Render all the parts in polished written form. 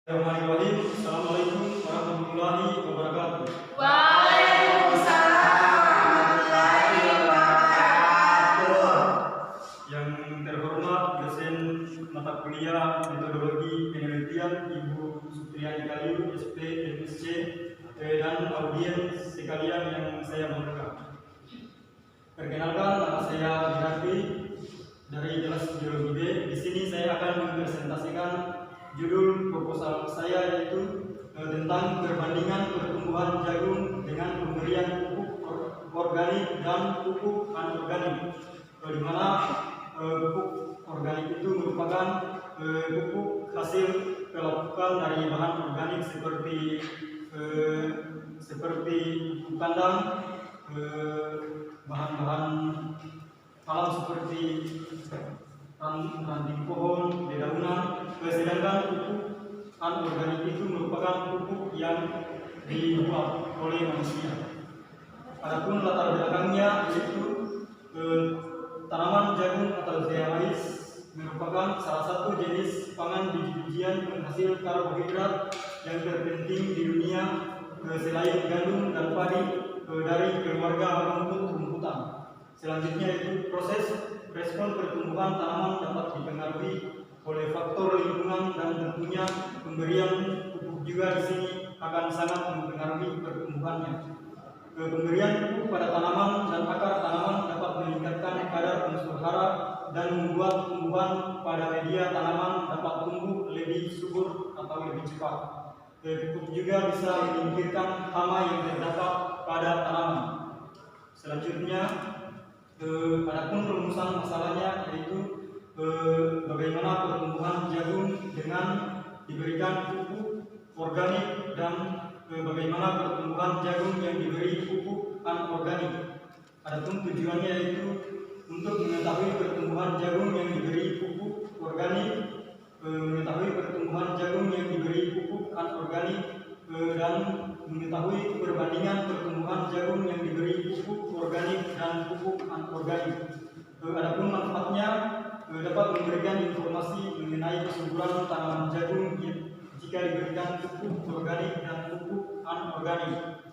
Bismillahirrahmanirrahim. Assalamualaikum warahmatullahi wabarakatuh. Waalaikumsalam warahmatullahi wabarakatuh. Yang terhormat dosen mata kuliah metodologi penelitian Ibu Supriyani Kaliu, SP, MSc, dan audiens sekalian yang saya banggakan. Perkenalkan, nama saya Dinardi dari kelas Biologi B. Di sini saya akan mempresentasikan judul proposal saya, yaitu tentang perbandingan pertumbuhan jagung dengan pemberian pupuk organik dan pupuk anorganik, di mana pupuk organik itu merupakan pupuk hasil pelapukan dari bahan organik seperti pupuk kandang, bahan-bahan alam seperti ranting pohon, dedaunan. Sedangkan pupuk anorganik itu merupakan pupuk yang dibuat oleh manusia. Adapun latar belakangnya yaitu tanaman jagung atau zea mais merupakan salah satu jenis pangan biji-bijian penghasil karbohidrat yang terpenting di dunia selain gandum dan padi dari keluarga rumput-rumputan. Selanjutnya itu proses respon pertumbuhan tanaman dapat dipengaruhi oleh faktor lingkungan dan tentunya pemberian pupuk juga di sini akan sangat mempengaruhi pertumbuhannya. Pemberian pupuk pada tanaman dan akar tanaman dapat meningkatkan kadar unsur hara dan membuat tumbuhan pada media tanaman dapat tumbuh lebih subur atau lebih cepat. Pupuk juga bisa menyingkirkan hama yang terdapat pada tanaman. Selanjutnya, adapun rumusan masalahnya yaitu bagaimana pertumbuhan jagung dengan diberikan pupuk organik dan bagaimana pertumbuhan jagung yang diberi pupuk anorganik. Adapun tujuannya yaitu untuk mengetahui pertumbuhan jagung yang diberi pupuk organik, mengetahui pertumbuhan jagung yang diberi pupuk anorganik, dan mengetahui perbandingan pertumbuhan jagung yang diberi pupuk organik dan pupuk anorganik. Adapun manfaatnya dapat memberikan informasi mengenai kesuburan tanaman jagung jika diberikan pupuk organik dan pupuk anorganik.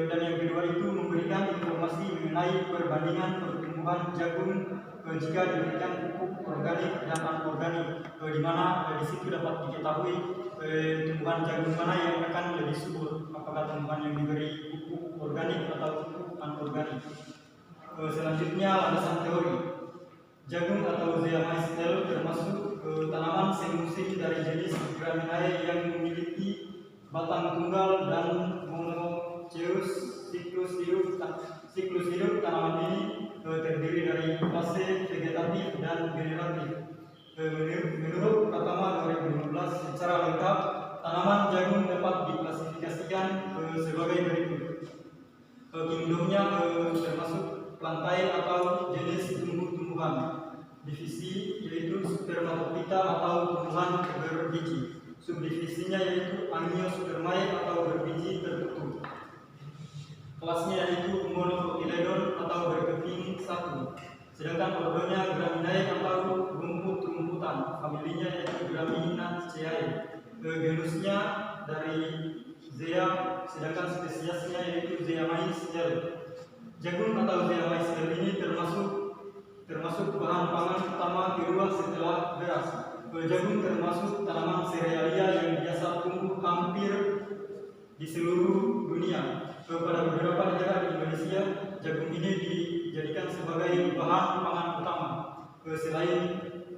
Dan yang kedua itu memberikan informasi mengenai perbandingan pertumbuhan jagung jika diberikan pupuk organik dan anorganik, di mana di situ dapat diketahui tumbuhan jagung mana yang akan lebih subur, apakah tumbuhan yang diberi pupuk organik atau pupuk anorganik. Selanjutnya landasan teori. Jagung atau zea mais termasuk tanaman semusim dari jenis Graminae yang memiliki batang tunggal dan monoecious. Siklus hidup tanaman ini terdiri dari fase vegetatif dan generatif. Menurut Pratama 2015, secara lengkap tanaman jagung dapat diklasifikasikan sebagai berikut. Kingdomnya termasuk plantae atau jenis tumbuh-tumbuhan. Divisi yaitu spermatophyta atau tumbuhan berbiji. Subdivisinya yaitu Angiospermae atau berbiji tertutup. Kelasnya yaitu Monocotyledon atau berkeping satu. Sedangkan ordonya Graminae atau rumput-rumputan. Familinya yaitu Graminaceae. Genusnya dari Zea, sedangkan spesiesnya yaitu Zea mais L. Jagung atau zea mais ini termasuk bahan pangan utama kedua setelah beras. Jagung termasuk tanaman serealia yang biasa tumbuh hampir di seluruh dunia. Pada beberapa negara di Indonesia, jagung ini dijadikan sebagai bahan pangan utama. Selain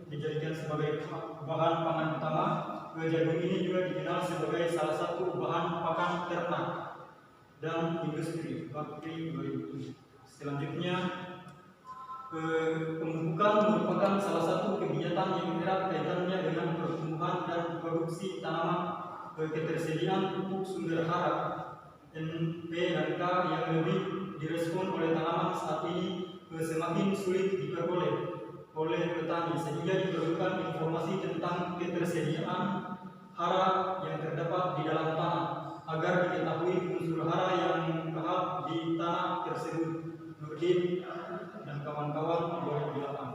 dijadikan sebagai bahan pangan utama, jagung ini juga dikenal sebagai salah satu bahan pakan ternak dan industri bakteri. Selanjutnya, pemupukan merupakan salah satu kegiatan yang erat kaitannya dengan pertumbuhan dan produksi tanaman. Ketersediaan pupuk sumber hara NP dan K yang lebih direspon oleh tanaman saat ini semakin sulit diperoleh oleh petani, sehingga diperlukan informasi tentang ketersediaan hara yang terdapat di dalam tanah agar diketahui unsur hara yang lahap di tanah tersebut. Nurdin dan kawan-kawan boleh di belakang.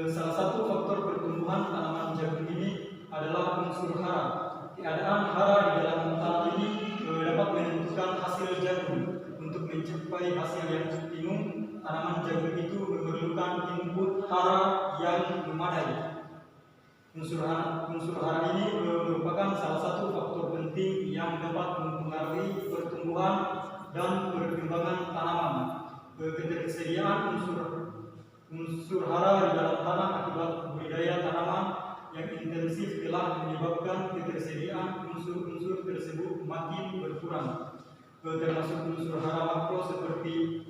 Salah satu faktor pertumbuhan tanaman jagung ini adalah unsur hara. keadaan hara di dalam tanah ini dapat menentukan hasil jagung. Untuk mencapai hasil yang optimum, tanaman jagung itu memerlukan input hara yang memadai. Unsur hara ini merupakan salah satu faktor penting yang dapat mempengaruhi pertumbuhan dan perkembangan tanaman. Ketersediaan unsur hara di dalam tanah akibat budidaya tanaman yang intensif telah menyebabkan ketersediaan unsur-unsur tersebut makin berkurang, termasuk unsur hara makro seperti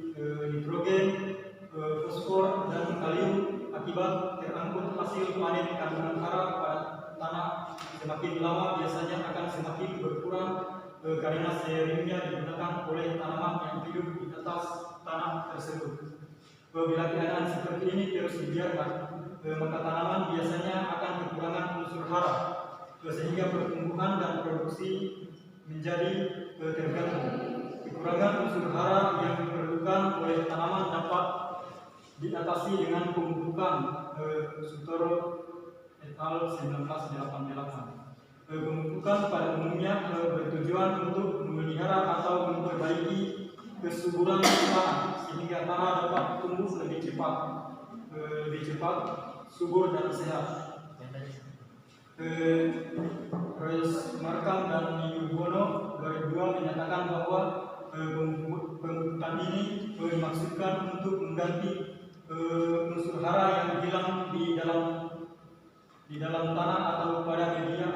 nitrogen, fosfor, dan kalium. Akibat terangkut hasil panen kandungan hara pada tanah semakin lama biasanya akan semakin berkurang karena seringnya digunakan oleh tanaman yang hidup di atas tanah tersebut. Bila keadaan seperti ini terus dibiarkan, maka tanaman biasanya akan kekurangan unsur hara, sehingga pertumbuhan dan produksi menjadi terganggu. Kekurangan unsur hara yang diperlukan oleh tanaman dapat diatasi dengan pemupukan. Sutoro et al. 1988. Pemupukan pada umumnya bertujuan untuk memelihara atau memperbaiki kesuburan tanah sehingga tanah dapat tumbuh lebih cepat, subur dan sehat. Royce Markham dan Yubono 2002 menyatakan bahwa pemupukan ini dimaksudkan untuk mengganti unsur hara yang hilang di dalam tanah atau pada media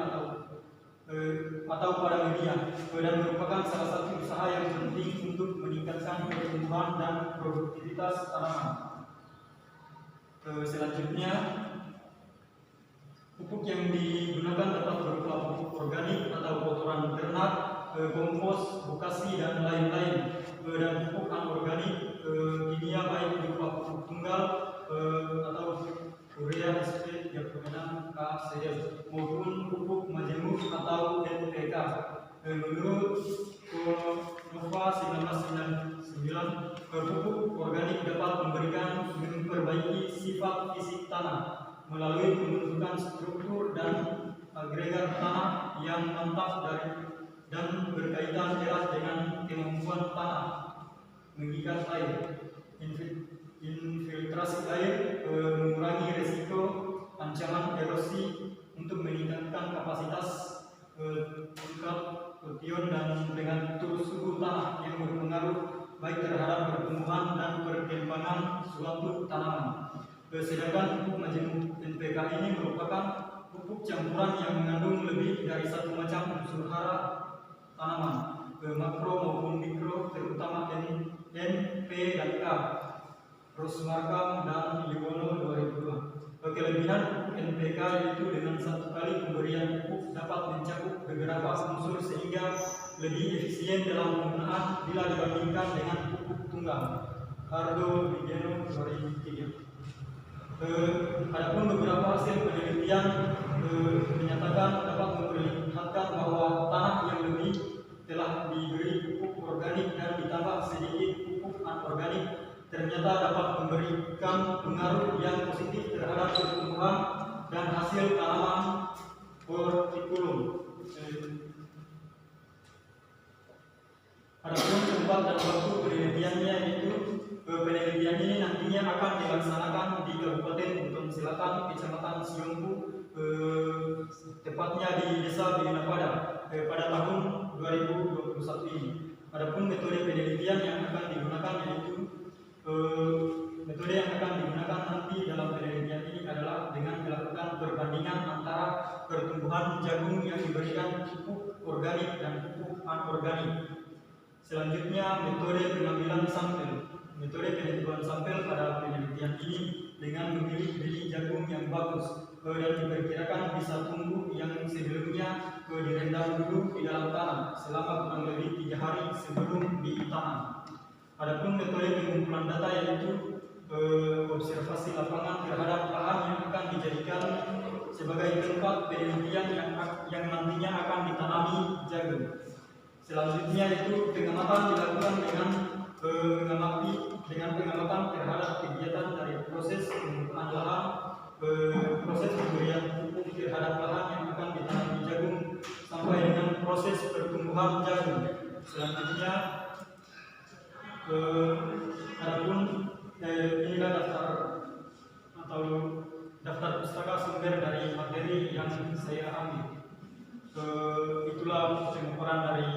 dan merupakan salah satu usaha yang penting untuk meningkatkan pertumbuhan dan produktivitas tanaman. Selanjutnya, pupuk yang digunakan dapat berupa pupuk organik atau kotoran ternak, kompos, bokasi, dan lain-lain. Dan pupuk anorganik kimia baik berupa pupuk tunggal atau urea, SP, diapromenan, K, CL maupun pupuk majemuk atau NPK. Menurut Nova 1999, pupuk organik dapat memperbaiki sifat fisik tanah melalui pembentukan struktur dan agregat tanah yang mantap dan berkaitan erat dengan kemampuan tanah mengikat air, infiltrasi air, mengurangi risiko ancaman erosi, untuk meningkatkan kapasitas tingkat protein dan mengatur suhu tanah yang berpengaruh baik terhadap pertumbuhan dan perkembangan suatu tanaman. Sedangkan pupuk majemuk NPK ini merupakan pupuk campuran yang mengandung lebih dari satu macam unsur hara tanaman, makro maupun mikro, terutama N, P, dan K. Royce Markham dan Yubono 2002. Kelebihan pupuk NPK yaitu dengan satu kali pemberian pupuk dapat mencakup beberapa unsur sehingga lebih efisien dalam penggunaan bila dibandingkan dengan pupuk tunggal. Cardo Vigeno 2003. Adapun beberapa hasil penelitian menyatakan dapat memperlihatkan bahwa tanah yang lebih telah diberi pupuk organik dan ditambah sedikit pupuk anorganik ternyata dapat memberikan pengaruh yang positif terhadap pertumbuhan dan hasil tanaman hortikultur. Adapun tempat dan waktu penelitiannya itu penelitian ini nantinya akan dilaksanakan di Kabupaten Buton Selatan, Kecamatan Siompu, tepatnya di Desa Bilinapada pada tahun 2021 ini. Adapun metode penelitian yang akan digunakan yaitu metode yang akan digunakan nanti dalam penelitian ini adalah dengan melakukan perbandingan antara pertumbuhan jagung yang diberikan pupuk organik dan pupuk anorganik. Selanjutnya, metode pengambilan sampel. Metode penentuan sampel pada penelitian ini dengan memilih biji jagung yang bagus dan diperkirakan bisa tumbuh yang sebelumnya direndam dulu di dalam tanah selama kurang lebih 3 hari sebelum ditanam. Adapun metode pengumpulan data yaitu observasi lapangan terhadap lahan yang akan dijadikan sebagai tempat penelitian yang nantinya akan ditanami jagung. Selanjutnya itu pengamatan dilakukan dengan pengamatan terhadap kegiatan dari proses pembukaan lahan, proses pemberian pupuk terhadap lahan yang akan ditanami jagung, sampai dengan proses pertumbuhan jagung. Selanjutnya adapun inilah daftar pustaka sumber dari materi yang saya ambil. Itulah pemaparan dari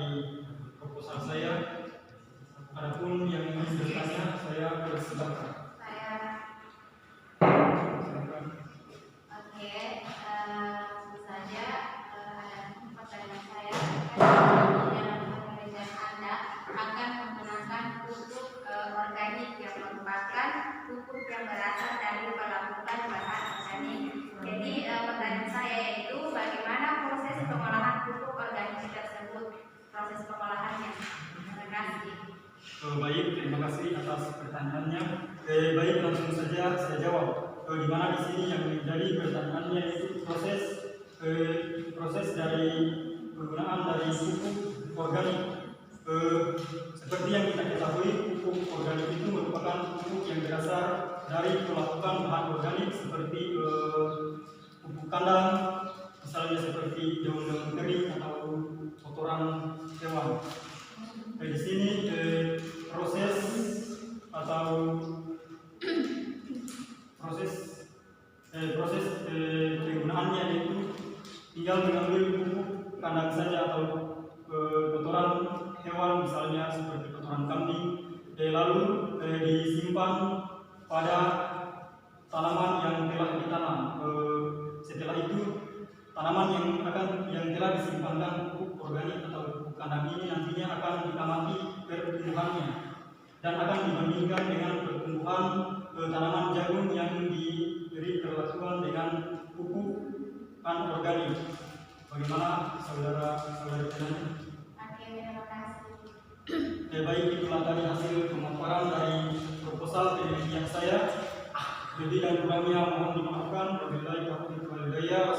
proposal saya. Adapun yang ingin bertanya, saya persilakan. Oke, langsung saja ada pertanyaan saya. Dalam penelitian Anda akan menggunakan pupuk organik yang merupakan pupuk yang berasal dari pelapukan bahan organik. Jadi pertanyaan saya yaitu bagaimana proses pengolahan pupuk organik tersebut, proses pengolahannya. Terima kasih. Baik, terima kasih atas pertanyaannya. Baik, langsung saja saya jawab. Di mana di sini yang menjadi pertanyaannya itu proses dari penggunaan dari pupuk organik. Seperti yang kita ketahui, pupuk organik itu merupakan pupuk yang berasal dari pelapukan bahan organik seperti pupuk kandang, misalnya seperti daun-daun kering atau kotoran hewan. Di sini proses penggunaannya itu tinggal mengambil pupuk kandang saja atau kotoran hewan, misalnya seperti kotoran kambing, lalu disimpan pada tanaman yang telah ditanam. Setelah itu tanaman yang telah disimpankan pupuk organik atau pupuk kandang ini nantinya akan diamati pertumbuhannya dan akan dibandingkan dengan pertumbuhan tanaman jagung yang diberi perlakuan dengan pupuk anorganik. Bagaimana saudara-saudari penanya? Oke, terima kasih. Baik, itulah tadi hasil pemaparan dari proposal penelitian saya. Lebih dan kurangnya mohon dimaafkan. Wabillahi taufiq wal hidayah.